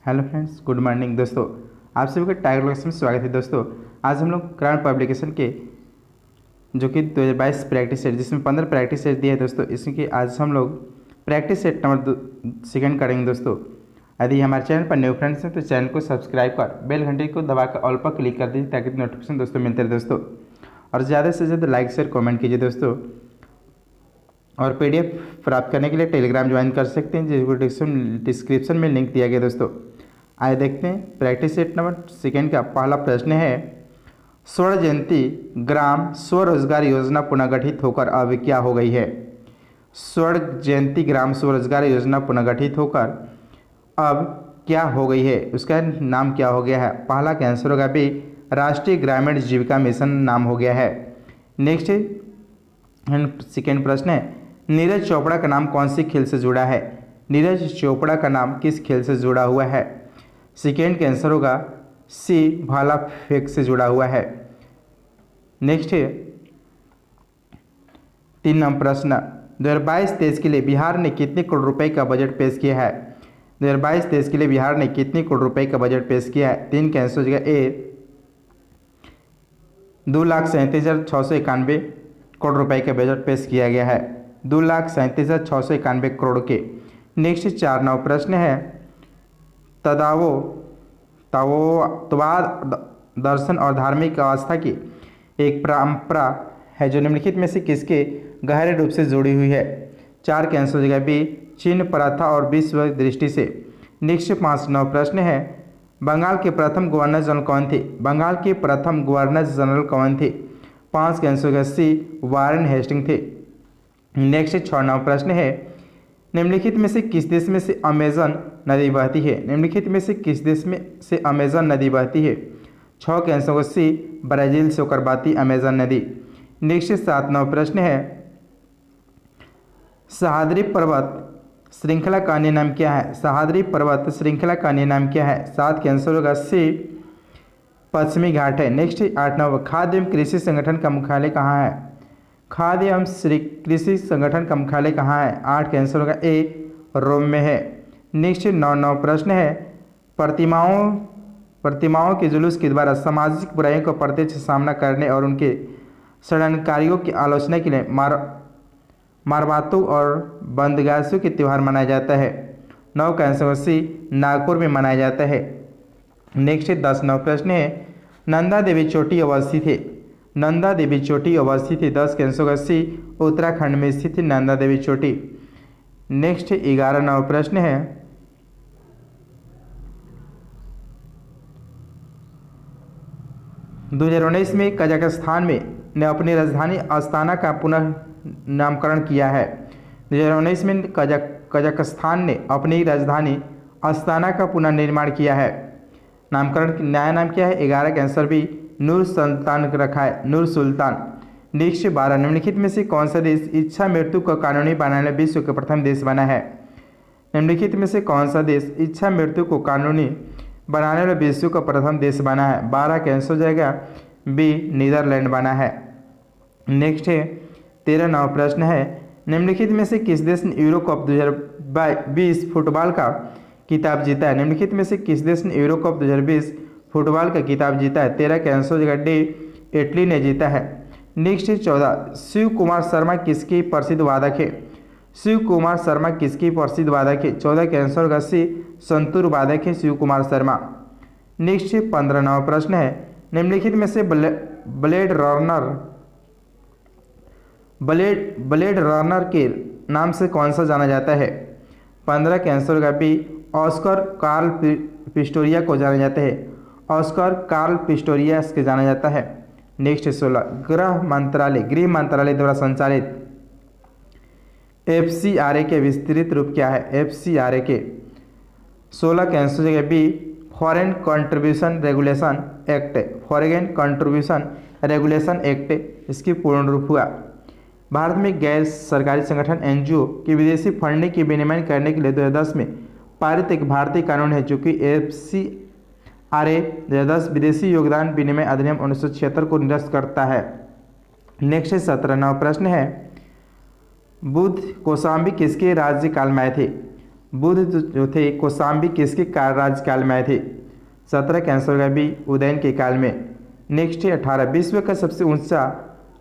Hello friends, good morning दोस्तों। आप सभी का टाइगर क्लास में स्वागत है दोस्तों। आज हम लोग करंट पब्लिकेशन के जो कि 2022 प्रैक्टिस सेट, जिसमें 15 प्रैक्टिस सेट दिए हैं दोस्तों, इसकी आज हम लोग प्रैक्टिस सेट नंबर सेकंड करेंगे दोस्तों। यदि हमारे चैनल पर न्यू फ्रेंड्स हैं तो चैनल को सब्सक्राइब कर बेल घंटे को दबाकर ऑल पर क्लिक कर दीजिए ताकि नोटिफिकेशन दोस्तों मिलते रहे दोस्तों। और ज़्यादा से ज़्यादा लाइक शेयर कॉमेंट कीजिए दोस्तों। और पीडीएफ प्राप्त करने के लिए टेलीग्राम ज्वाइन कर सकते हैं, जिसको डिस्क्रिप्शन में लिंक दिया गया दोस्तों। आइए देखते हैं प्रैक्टिस सेट नंबर सेकेंड का पहला प्रश्न है। स्वर्ण जयंती ग्राम स्वरोजगार योजना पुनर्गठित होकर अब क्या हो गई है? स्वर्ण जयंती ग्राम स्वरोजगार योजना पुनर्गठित होकर अब क्या हो गई है? उसका नाम क्या हो गया है? पहला का आंसर होगा बी, राष्ट्रीय ग्रामीण जीविका मिशन नाम हो गया है। नेक्स्ट सेकेंड प्रश्न है, नीरज चोपड़ा का नाम कौन सी खेल से जुड़ा है? नीरज चोपड़ा का नाम किस खेल से जुड़ा हुआ है? सेकेंड का आंसर होगा सी, भाला फेंक से जुड़ा हुआ है। नेक्स्ट है 3 नंबर प्रश्न, 2022-23 के लिए बिहार ने कितने करोड़ रुपए का बजट पेश किया है? 2022-23 के लिए बिहार ने कितने करोड़ रुपए का बजट पेश किया है? 3 का आंसर हो जाएगा ए, 2,37,691 करोड़ रुपए का बजट पेश किया गया है। 2,37,691 करोड़ के। नेक्स्ट 4 नंबर प्रश्न है, तवोवाद दर्शन और धार्मिक आस्था की एक परंपरा है जो निम्नलिखित में से किसके गहरे रूप से जुड़ी हुई है? 4 के आंसर हो जाएगा बी, चीन प्रथा और विश्व दृष्टि से। नेक्स्ट 5 नंबर प्रश्न है, बंगाल के प्रथम गवर्नर जनरल कौन थे? बंगाल के प्रथम गवर्नर जनरल कौन थे? 5 के आंसर हो गया सी, वारेन हेस्टिंग थे। नेक्स्ट 6 नंबर प्रश्न है, निम्नलिखित में से किस देश में से अमेजन नदी बहती है? निम्नलिखित में से किस देश में से अमेजन नदी बहती है? 6 के आंसर होगा सी, ब्राजील से होकर बहती अमेजन नदी। नेक्स्ट 7 नंबर प्रश्न है, सह्याद्री पर्वत श्रृंखला का अन्य नाम क्या है? सह्याद्री पर्वत श्रृंखला का अन्य नाम क्या है? 7 के आंसर होगा सी, पश्चिमी घाट है। नेक्स्ट 8 नंबर, खाद्य एवं कृषि संगठन का मुख्यालय कहाँ है? खाद्य एवं कृषि संगठन का मुख्यालय कहाँ है? 8 का आंसर होगा ए, रोम में है। नेक्स्ट 9 नंबर प्रश्न है, प्रतिमाओं के जुलूस के द्वारा सामाजिक बुराइयों का प्रत्यक्ष सामना करने और उनके षड्यंत्रकारियों की आलोचना के लिए मारवातों और बंदगासियों के त्यौहार मनाया जाता है। 9 का आंसर सी, नागपुर में मनाया जाता है। नेक्स्ट 10 नंबर प्रश्न है, नंदा देवी चोटी अवस्थित है? नंदा देवी चोटी अवस्थित है। 10 के आंसर होगा सी, उत्तराखंड में स्थित है नंदा देवी चोटी। नेक्स्ट 11 नंबर प्रश्न है, 2019 में कजाकिस्तान ने अपनी राजधानी अस्ताना का पुनः नामकरण किया है। 2019 में कजाकिस्तान ने अपनी राजधानी अस्ताना का पुनर्निर्माण किया है। नामकरण नया नाम क्या है? 11 का आंसर भी नूर सुल्तान रखा है, नूर सुल्तान। नेक्स्ट 12, निम्नलिखित में से कौन सा देश इच्छा मृत्यु को कानूनी बनाने विश्व के प्रथम देश बना है? निम्नलिखित में से कौन सा देश इच्छा मृत्यु को कानूनी बनाने वाले विश्व का प्रथम देश बना है? 12 का आंसर हो जाएगा बी, नीदरलैंड बना है। नेक्स्ट है 13 नंबर प्रश्न है, निम्नलिखित में से किस देश ने यूरो कप 2020 फुटबॉल का किताब जीता है? निम्नलिखित में से किस देश ने यूरो कप 2020 फुटबॉल का किताब जीता है? 13 का आंसर हो जाएगा डी, इटली ने जीता है। नेक्स्ट 14, शिव कुमार शर्मा किसके प्रसिद्ध वादक है? शिव कुमार शर्मा किसकी प्रसिद्ध वादक है? 14 का आंसर होगा सी, संतूर वादक है शिव कुमार शर्मा। नेक्स्ट 15 नंबर प्रश्न है, निम्नलिखित में से ब्लेड रनर के नाम से कौन सा जाना जाता है? 15 का आंसर होगा बी, ऑस्कर कार्ल पिस्टोरिया को जाना जाता है। ऑस्कर कार्ल पिस्टोरियस के जाना जाता है। नेक्स्ट 16, गृह मंत्रालय द्वारा संचालित FCRA के विस्तृत रूप क्या है? FCRA के 16 का आंसर हो जाएगा B, foreign contribution regulation act. Foreign contribution regulation act इसकी पूर्ण रूप हुआ। भारत में गैर सरकारी संगठन NGO की विदेशी फंडिंग की विनिमय करने के लिए 2010 में पारित एक भारतीय कानून है जो कि FCRA 2010 विदेशी योगदान विनिमय अधिनियम 1976 को निरस्त करता है। नेक्स्ट 17 नंबर प्रश्न है, बुद्ध कौशाम्बी किसके राज्यकाल में आए थे? बुद्ध जो थे कौशाम्बी किसके राज्यकाल में आए थे? 17 का आंसर होगा बी, उदयन के काल में। नेक्स्ट है 18, विश्व का सबसे ऊंचा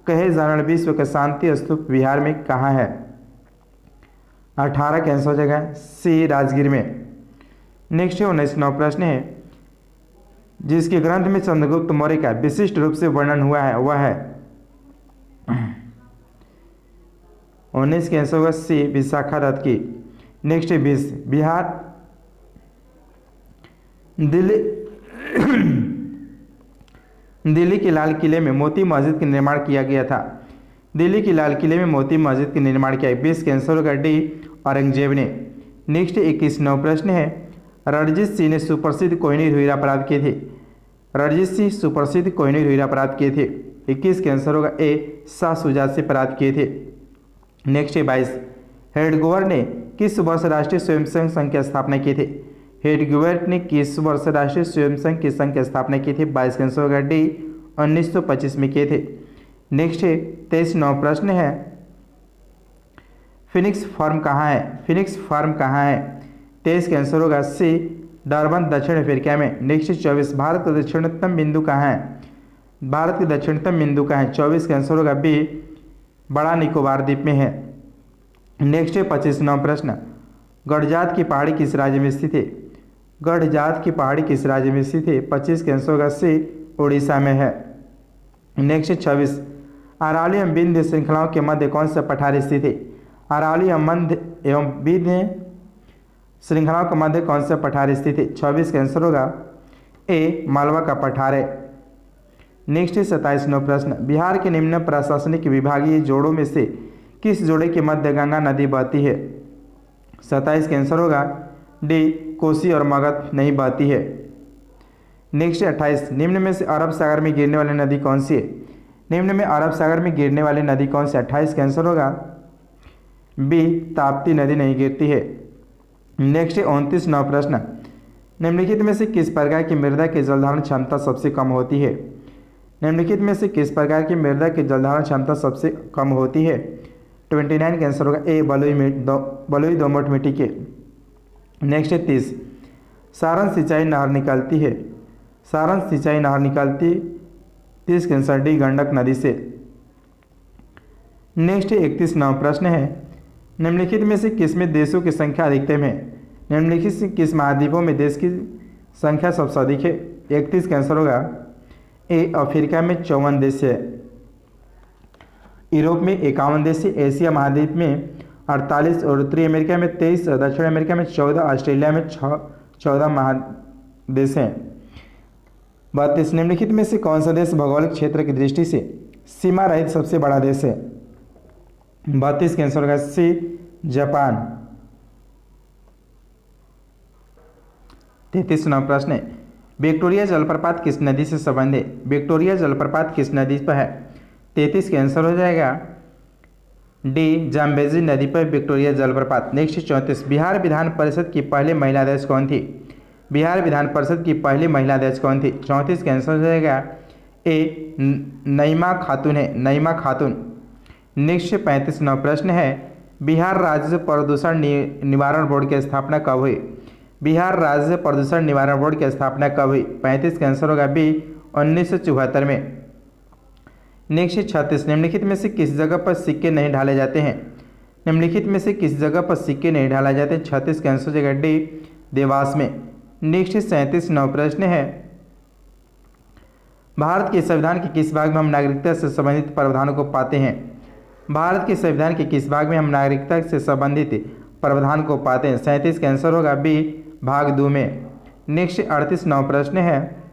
कहे जाने वाला विश्व का शांति स्तूप बिहार में कहाँ है? 18 का आंसर हो जाएगा सी, राजगीर में। नेक्स्ट है 19वां प्रश्न है, जिसके ग्रंथ में चंद्रगुप्त मौर्य का विशिष्ट रूप से वर्णन हुआ है वह है? 19 का आंसर होगा सी, विशाखा दत्त की। नेक्स्ट है 20, बिहार दिल्ली के लाल किले में मोती मस्जिद का निर्माण किया गया था। दिल्ली के लाल किले में मोती मस्जिद का निर्माण किया। 20 का आंसर होगा डी, औरंगजेब ने। नेक्स्ट 21वां प्रश्न है, रणजीत सिंह ने सुप्रसिद्ध कोहिनूर हीरा प्राप्त किए थे। रणजीत सिंह सुप्रसिद्ध कोहिनूर हीरा प्राप्त किए थे। 21 का आंसर होगा ए, शाह शुजा से प्राप्त किए थे। नेक्स्ट है 22, हेडगेवार ने किस वर्ष राष्ट्रीय स्वयंसेवक संघ की स्थापना की थी? हेडगेवार ने किस वर्ष राष्ट्रीय स्वयंसेवक के संघ की स्थापना की थी? 22 का आंसर होगा डी, 1925 में किए थे। नेक्स्ट है 23वां प्रश्न है, फिनिक्स फार्म कहाँ है? फिनिक्स फार्म कहाँ है? 23 का आंसर होगा सी, डरबन दक्षिण अफ्रीका में। नेक्स्ट 24, भारत का दक्षिणतम बिंदु कहाँ है? भारत के दक्षिणतम बिंदु कहाँ है? 24 का आंसर होगा बी, बड़ा निकोबार द्वीप में है। नेक्स्ट है 25वां प्रश्न, गढ़जात की पहाड़ी किस राज्य में स्थित है? गढ़जात की पहाड़ी किस राज्य में स्थित है? 25 का आंसर होगा सी, उड़ीसा में है। नेक्स्ट 26, अरावली एवं विंध्य श्रृंखलाओं के मध्य कौन सा पठार स्थित है? अरावली एवं विंध्य श्रृंखलाओं के मध्य कौन सा पठार स्थित है? 24 का आंसर होगा ए, मालवा का पठार है। नेक्स्ट 27वां प्रश्न, बिहार के निम्न प्रशासनिक विभागीय जोड़ों में से किस जोड़े के मध्य गंगा नदी बहती है? 27 का आंसर होगा डी, कोसी और मगध नहीं बहती है। नेक्स्ट 28, निम्न में से अरब सागर में गिरने वाली नदी कौन सी है? निम्न में अरब सागर में गिरने वाली नदी कौन सी? 28 का आंसर होगा बी, ताप्ती नदी नहीं गिरती है। नेक्स्ट 29वां प्रश्न, निम्नलिखित में से किस प्रकार की मृदा की जलधारण क्षमता सबसे कम होती है? निम्नलिखित में से किस प्रकार की मृदा की जलधारण क्षमता सबसे कम होती है? 29 का आंसर होगा ए, बलुई दोमट मिट्टी के। नेक्स्ट 30, सारण सिंचाई नहर निकलती है। सारण सिंचाई नहर निकलती 30 का आंसर डी, गंडक नदी से। नेक्स्ट 31वां प्रश्न है, निम्नलिखित में से किसमें देशों की संख्या अधिकतम है? निम्नलिखित से किस महाद्वीपों में देश की संख्या सबसे अधिक है? 31 का आंसर होगा ए, अफ्रीका में 54 देश है, यूरोप में 51 देश है, एशिया महाद्वीप में 48 और उत्तरी अमेरिका में 23 और दक्षिण अमेरिका में 14, ऑस्ट्रेलिया में 14 महादेश हैं। 32, निम्नलिखित में से कौन सा देश भौगोलिक क्षेत्र की दृष्टि से सीमा रहित सबसे बड़ा देश है? 32 का आंसर होगा सी, जापान। 33वां प्रश्न है, विक्टोरिया जलप्रपात किस नदी से संबंधित है? विक्टोरिया जलप्रपात किस नदी पर है? 33 का आंसर हो जाएगा डी, जाम्बेजी नदी पर विक्टोरिया जलप्रपात। नेक्स्ट 34, बिहार विधान परिषद की पहली महिला अध्यक्ष कौन थी? बिहार विधान परिषद की पहली महिला अध्यक्ष कौन थी? 34 का आंसर हो जाएगा ए, नईमा खातून है, नईमा खातून। नेक्स्ट 35वां प्रश्न है, बिहार राज्य प्रदूषण निवारण बोर्ड की स्थापना कब हुई? बिहार राज्य प्रदूषण निवारण बोर्ड की स्थापना कब हुई? 35 का आंसर होगा बी, 1974 में। नेक्स्ट 36, निम्नलिखित में से किस जगह पर सिक्के नहीं ढाले जाते हैं? निम्नलिखित में से किस जगह पर सिक्के नहीं ढाले जाते हैं? 36 का आंसर हो जाएगा डी, देवास में। नेक्स्ट 37वां प्रश्न है, भारत के संविधान के किस भाग में हम नागरिकता से संबंधित प्रावधानों को पाते हैं? भारत के संविधान के किस भाग में हम नागरिकता से संबंधित प्रावधान को पाते हैं? 37 का आंसर होगा बी, भाग 2 में। नेक्स्ट 38वां प्रश्न है,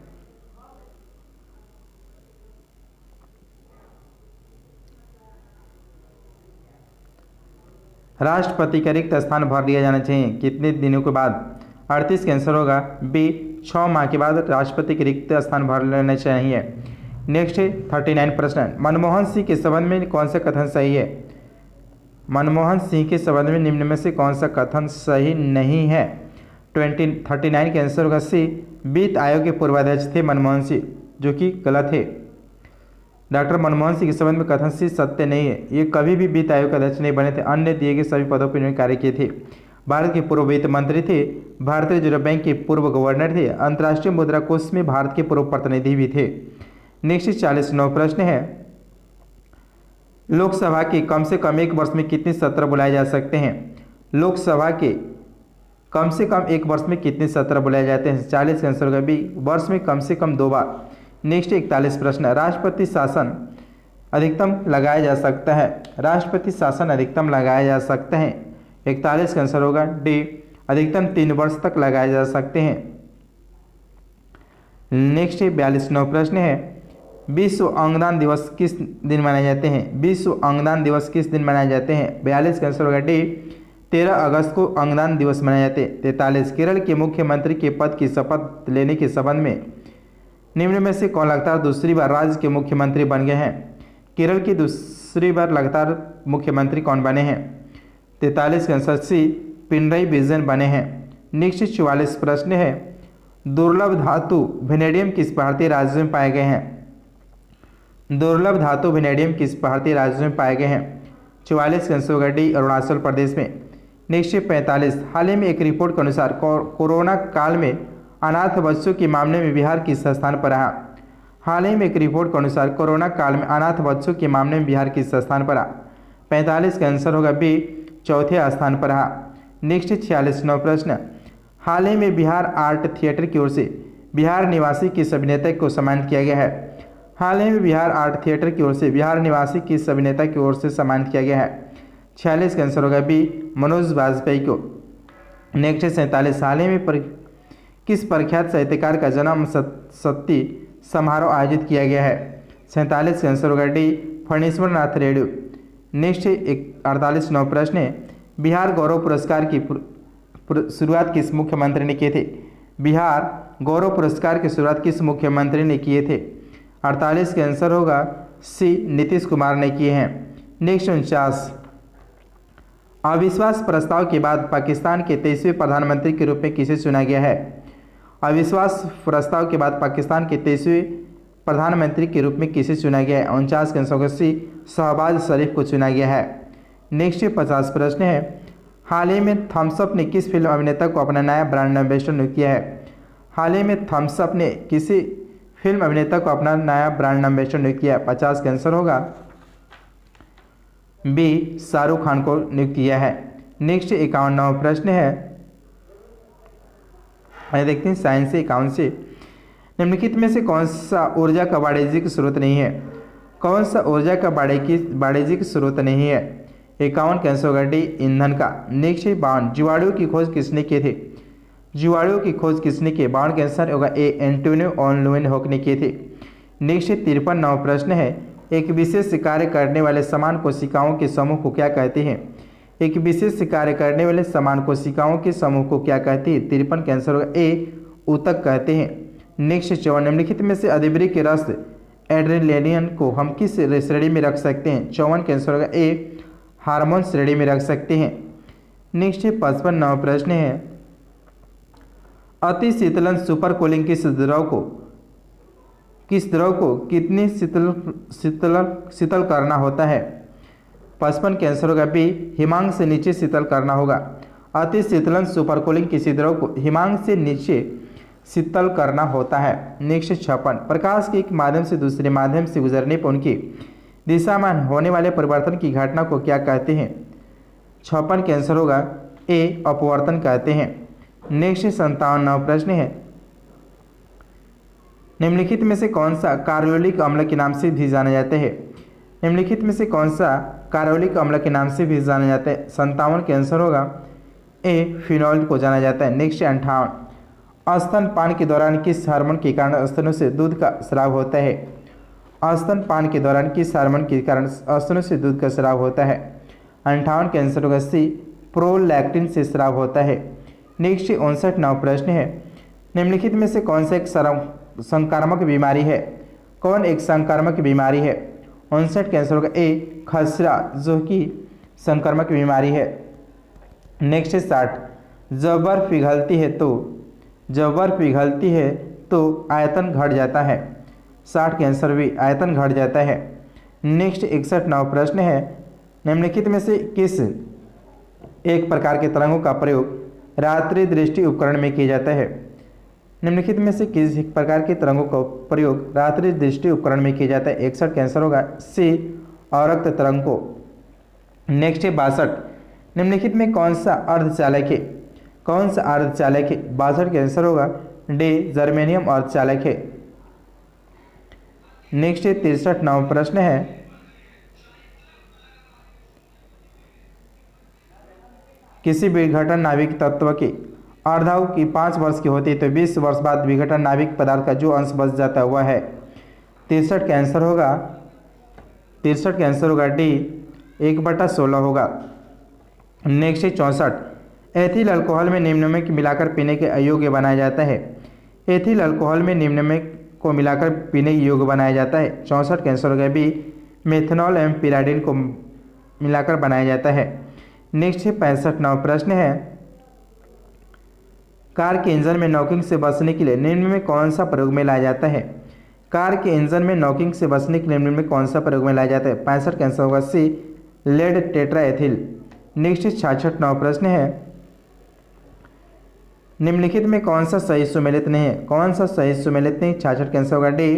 राष्ट्रपति का रिक्त स्थान भर दिया जाना चाहिए कितने दिनों के बाद? 38 का आंसर होगा बी, 6 माह के बाद राष्ट्रपति के रिक्त स्थान भर लेना चाहिए। नेक्स्ट 39 प्रश्न, मनमोहन सिंह के संबंध में कौन सा कथन सही है? मनमोहन सिंह के संबंध में निम्न में से कौन सा कथन सही नहीं है? 39 का आंसर होगा सी, वित्त आयोग के पूर्वाध्यक्ष थे मनमोहन सिंह, जो कि गलत है। डॉक्टर मनमोहन सिंह के संबंध में कथन सी सत्य नहीं है, ये कभी भी वित्त आयोग के अध्यक्ष नहीं बने थे, अन्य दिए गए सभी पदों पर इन्होंने कार्य किए थे। भारत के पूर्व वित्त मंत्री थे, भारतीय रिजर्व बैंक के पूर्व गवर्नर थे, अंतर्राष्ट्रीय मुद्रा कोष में भारत के पूर्व प्रतिनिधि भी थे। नेक्स्ट 49वां प्रश्न है, लोकसभा के कम से कम एक वर्ष में कितने सत्र बुलाए जा सकते हैं? लोकसभा के कम से कम एक वर्ष में कितने सत्र बुलाए जाते हैं? 40 का आंसर होगा बी, वर्ष में कम से कम 2 बार। नेक्स्ट 41 प्रश्न, राष्ट्रपति शासन अधिकतम लगाया जा सकता है? राष्ट्रपति शासन अधिकतम लगाया जा सकता है? 41 का आंसर होगा डी, अधिकतम 3 वर्ष तक लगाए जा सकते हैं। नेक्स्ट 42वां प्रश्न है, विश्व अंगदान दिवस किस दिन मनाए जाते हैं? विश्व अंगदान दिवस किस दिन मनाए जाते हैं? 42 का आंसर होगा डी, 13 अगस्त को अंगदान दिवस मनाए जाते हैं। 43, केरल के मुख्यमंत्री के पद की शपथ लेने के संबंध में निम्न में से कौन लगातार दूसरी बार राज्य के मुख्यमंत्री बन गए हैं? केरल की दूसरी बार लगातार मुख्यमंत्री कौन बने हैं? 43 का आंसर सी, पिनरई विजयन बने हैं। नेक्स्ट 44 प्रश्न है, दुर्लभ धातु वेनेडियम किस भारतीय राज्य में पाए गए हैं? दुर्लभ धातु वेनेडियम किस भारतीय राज्य में पाए गए हैं? 44 का आंसर होगा डी, अरुणाचल प्रदेश में। नेक्स्ट 45, हाल ही में एक रिपोर्ट के अनुसार कोरोना काल में अनाथ बच्चों के मामले में बिहार किस स्थान पर रहा? हाल ही में एक रिपोर्ट के अनुसार कोरोना काल में अनाथ बच्चों के मामले में बिहार किस स्थान पर रहा? 45 का आंसर होगा बी, चौथे स्थान पर रहा। नेक्स्ट 46वां प्रश्न, हाल ही में बिहार आर्ट थिएटर की ओर से बिहार निवासी किस अभिनेता को सम्मानित किया गया है? हाल ही में बिहार आर्ट थिएटर की ओर से बिहार निवासी किस अभिनेता की ओर से सम्मानित किया गया है? 46 का आंसर होगा बी, मनोज बाजपेयी को। नेक्स्ट 47, हाल ही में किस प्रख्यात साहित्यकार का जन्म शती समारोह आयोजित किया गया है? 47 का आंसर होगा डी, फणीश्वर नाथ रेड्डी। नेक्स्ट 48वां प्रश्न है, बिहार गौरव पुरस्कार की शुरुआत किस मुख्यमंत्री ने किए थे? बिहार गौरव पुरस्कार की शुरुआत किस मुख्यमंत्री ने किए थे? 48 का आंसर होगा सी, नीतीश कुमार ने किए हैं। नेक्स्ट 49, अविश्वास प्रस्ताव के बाद पाकिस्तान के 23वें प्रधानमंत्री के रूप में किसे चुना गया है? अविश्वास प्रस्ताव के बाद पाकिस्तान के 23वें प्रधानमंत्री के रूप में किसे चुना गया है? 49 का आंसर होगा सी, शहबाज शरीफ को चुना गया है। नेक्स्ट 50 प्रश्न है, हाल ही में थम्स अप ने किस फिल्म अभिनेता को अपना नया ब्रांड एम्बेसडर नियुक्त किया है? हाल ही में थम्स अप ने किसी फिल्म अभिनेता को अपना नया ब्रांड एम्बेसडर नियुक्त किया? 50 का आंसर होगा बी, शाहरुख खान को नियुक्त किया है। नेक्स्ट 51वां प्रश्न है, देखते हैं साइंस से 51 से, निम्नलिखित में से कौन सा ऊर्जा का वाणिज्यिक स्रोत नहीं है? कौन सा ऊर्जा का वाणिज्यिक स्रोत नहीं है? 51 का आंसर होगा डी, ईंधन का। नेक्स्ट 52, जीवाणुओं की खोज किसने किए थे? जीवाणुओं की खोज किसने की? 52 का आंसर होगा ए, एंटोनियो ऑन ल्यूवेनहॉक ने किए थे। नेक्स्ट 53वां प्रश्न है, एक विशेष कार्य करने वाले समान कोशिकाओं के समूह को क्या कहते हैं? एक विशेष कार्य करने वाले समान कोशिकाओं के समूह को क्या कहते हैं? 53 का आंसर होगा ए, ऊतक कहते हैं। नेक्स्ट 54, निम्नलिखित में से अधिवृक्क रस एड्रेनलिन को हम किस श्रेणी में रख सकते हैं? 54 का आंसर होगा ए, हार्मोन श्रेणी में रख सकते हैं। नेक्स्ट 55वां प्रश्न है, अति शीतलन सुपर कूलिंग किस द्रव को कितनी शीतल करना होता है? 55 का आंसर होगा बी, हिमांक से नीचे शीतल करना होगा। अति शीतलन सुपर कूलिंग किसी द्रव को हिमांक से नीचे शीतल करना होता है। नेक्स्ट 56, प्रकाश के एक माध्यम से दूसरे माध्यम से गुजरने पर उनकी दिशा में होने वाले परिवर्तन की घटना को क्या कहते हैं? 56 का आंसर होगा ए, अपवर्तन कहते हैं। नेक्स्ट 57वां प्रश्न है, निम्नलिखित में से कौन सा कार्योलिक अम्ल के नाम से भी जाना जाता है? निम्नलिखित में से कौन सा कार्योलिक अम्ल के नाम से भी जाना जाता है? 57 का आंसर होगा ए, फिनॉल को जाना जाता है। नेक्स्ट 58, स्तनपान के दौरान किस हार्मोन के कारण स्तनों से दूध का स्राव होता है? स्तनपान के दौरान किस हार्मोन के कारण स्तनों से दूध का स्राव होता है? 58 का आंसर होगा सी, प्रोलैक्टिन से स्राव होता है। नेक्स्ट 59वां प्रश्न है, निम्नलिखित में से कौन सा एक संक्रामक बीमारी है? कौन एक संक्रामक बीमारी है? 59 का आंसर होगा ए, खसरा, जो कि संक्रामक बीमारी है। नेक्स्ट 60, जब बर्फ पिघलती है तो आयतन घट जाता है। 60 का आंसर भी, आयतन घट जाता है। नेक्स्ट 61वां प्रश्न है, निम्नलिखित में से किस एक प्रकार के तरंगों का प्रयोग रात्रि दृष्टि उपकरण में किया जाता है? निम्नलिखित में से किस प्रकार के तरंगों का प्रयोग रात्रि दृष्टि उपकरण में किया जाता है? 61 कैंसर होगा सी अवरक्त तरंग को। नेक्स्ट है 62, निम्नलिखित में कौन सा अर्धचालक है? 62 के आंसर होगा डी जर्मेनियम अर्धचालक है। नेक्स्ट है 63 नवा प्रश्न है, किसी विघटन नाभिक तत्व की अर्धायु की 5 वर्ष की होती है तो 20 वर्ष बाद विघटन नाभिक पदार्थ का जो अंश बच जाता है वह है? 63 का आंसर होगा डी 1/16 होगा। नेक्स्ट है 64, एथिल अल्कोहल में निम्न में मिलाकर पीने के अयोग्य बनाया जाता है? एथिल अल्कोहल में निम्न में को मिलाकर पीने के योग्य बनाया जाता है? 64 का आंसर होगा बी मेथनॉल एवं पिराडिन को मिलाकर बनाया जाता है। नेक्स्ट है 65 नवा प्रश्न है, कार के इंजन में नॉकिंग से बचने के लिए निम्न में कौन सा प्रयोग में लाया जाता है? कार के इंजन में नॉकिंग से बचने के लिए निम्न में कौन सा प्रयोग में लाया जाता है? 65 का आंसर होगा सी लेड टेट्राएथिल। नेक्स्ट 66 नवा प्रश्न है, निम्नलिखित में कौन सा सही सुमेलित नहीं है? 66 का आंसर होगा डी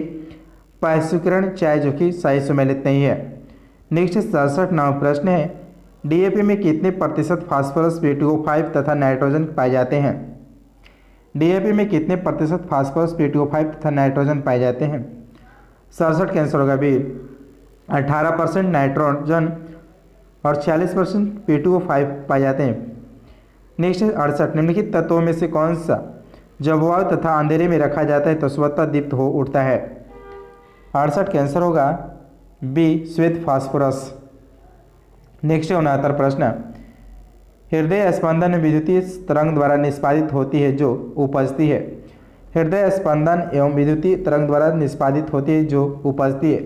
पायस्वीकरण चाय जो कि सही सुमेलित नहीं है। नेक्स्ट 67 नवा प्रश्न है, डीएपी में कितने प्रतिशत फास्फोरस P2O5 तथा नाइट्रोजन पाए जाते हैं? डीएपी में कितने प्रतिशत फास्फोरस P2O5 तथा नाइट्रोजन पाए जाते हैं? 67 का आंसर होगा बी 18% नाइट्रोजन और 46% P2O5 पाए जाते हैं। नेक्स्ट 68, निम्नलिखित तत्वों में से कौन सा जब वायु तथा अंधेरे में रखा जाता है तो स्वतः दीप्त हो उठता है? 68 का आंसर होगा बी श्वेत फास्फोरस। नेक्स्ट 69 प्रश्न, हृदय स्पंदन विद्युतीय तरंग द्वारा निष्पादित होती है जो उपजती है? हृदय स्पंदन एवं विद्युतीय तरंग द्वारा निष्पादित होती है जो उपजती है?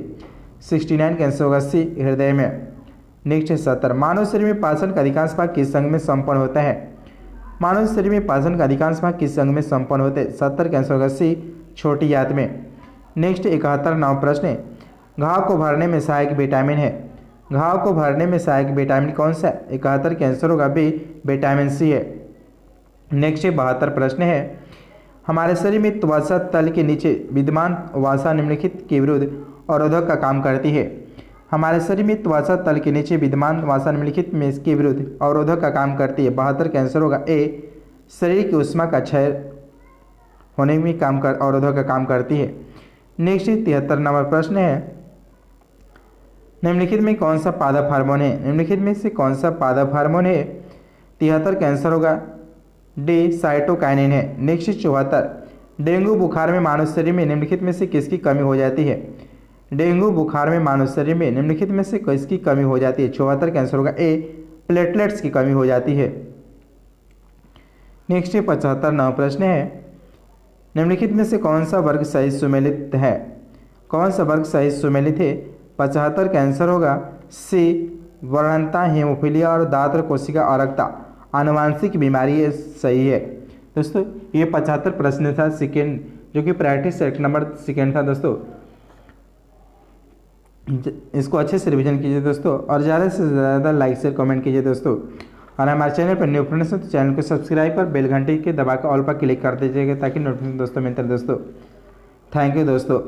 69 का आंसर होगा सी हृदय में। नेक्स्ट 70, मानव शरीर में पाचन का अधिकांश भाग किस अंग में संपन्न होता है? मानव शरीर में पाचन का अधिकांश भाग किस अंग में संपन्न होते हैं? 70 का आंसर होगा सी छोटी आंत में। नेक्स्ट 71 नवा प्रश्न है, घाव को भरने में सहायक विटामिन है? घाव को भरने में सहायक विटामिन कौन सा? 71 का आंसर होगा बी विटामिन सी है। नेक्स्ट 72 प्रश्न है, हमारे शरीर में त्वचा तल के नीचे विद्यमान वसा निम्नलिखित के विरुद्ध अवरोधक का काम करती है? हमारे शरीर में त्वचा तल के नीचे विद्यमान वसा निम्नलिखित में इसके विरुद्ध अवरोधक का काम करती है? 72 का आंसर होगा ए शरीर की ऊष्मा का क्षय होने में अवरोधक का काम करती है। नेक्स्ट 73 नंबर प्रश्न है, निम्नलिखित में कौन सा पादप हार्मोन है? निम्नलिखित में से कौन सा पादप हार्मोन है? 73 का आंसर होगा डी साइटोकाइनिन है। नेक्स्ट 74, डेंगू बुखार में मानव शरीर में निम्नलिखित में से किसकी कमी हो जाती है? डेंगू बुखार में मानव शरीर में निम्नलिखित में से किसकी कमी हो जाती है? 74 का आंसर होगा ए प्लेटलेट्स की कमी हो जाती है। नेक्स्ट 75 नवा प्रश्न है, निम्नलिखित में से कौन सा वर्ग सही सुमेलित है? कौन सा वर्ग सही सुमेलित है? 75 का आंसर होगा सी वर्णनता हेमोफीलिया और दात्र कोशिका अरक्ता आनुवांशिक बीमारी सही है। दोस्तों ये 75 प्रश्न था सेकेंड, जो कि प्रैक्टिस सेट नंबर सेकेंड था। दोस्तों इसको अच्छे से रिवीजन कीजिए दोस्तों, और ज़्यादा से ज़्यादा लाइक शेयर कमेंट कीजिए दोस्तों। और हमारे चैनल पर न्यू फ्रेंड्स हैं तो चैनल को सब्सक्राइब कर बेल घंटी के दबा कर ऑल पर क्लिक कर दीजिएगा ताकि नोटिफिकेशन दोस्तों मिलते हैं दोस्तों। थैंक यू दोस्तों।